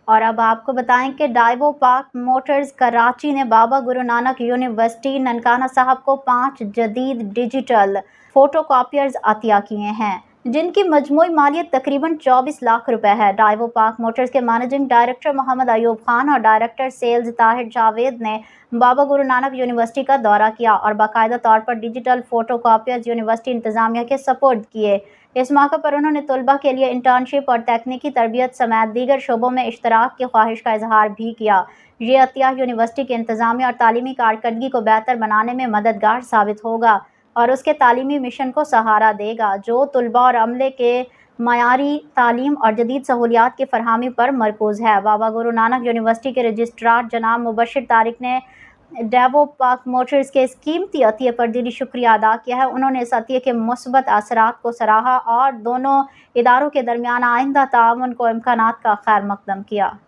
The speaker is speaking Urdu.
اور اب آپ کو بتائیں کہ ڈائیو پاک موٹرز کراچی نے بابا گرو نانک یونیورسٹی ننکانہ صاحب کو 5 جدید ڈیجیٹل فوٹو کاپیرز عطیہ کیے ہیں، جن کی مجموعی مالیت تقریباً 24 لاکھ روپے ہے۔ ڈائیو پاک موٹرز کے مینیجنگ ڈائریکٹر محمد ایوب خان اور ڈائریکٹر سیلز طاہر جاوید نے بابا گرو نانک یونیورسٹی کا دورہ کیا اور باقاعدہ طور پر ڈیجیٹل فوٹو کاپیرز یونیورسٹی انتظامیہ کے سپرد کیے۔ اس موقع پر انہوں نے طلباء کے لیے انٹرنشپ اور تکنیکی تربیت سمیت دیگر شعبوں میں اشتراک کی خواہش کا اظہار بھی کیا۔ یہ عطیہ یونیورسٹی کے انتظامیہ اور تعلیمی کارکردگی کو بہتر بنانے میں مددگار ثابت ہوگا اور اس کے تعلیمی مشن کو سہارا دے گا، جو طلباء اور عملے کے معیاری تعلیم اور جدید سہولیات کی فراہمی پر مرکوز ہے۔ بابا گرو نانک یونیورسٹی کے رجسٹرار جناب مبشر طارق نے ڈائیو پاک موٹرز کے اس قیمتی عطیے پر دلی شکریہ ادا کیا ہے۔ انہوں نے اس عطیے کے مثبت اثرات کو سراہا اور دونوں اداروں کے درمیان آئندہ تعاون کو امکانات کا خیر مقدم کیا۔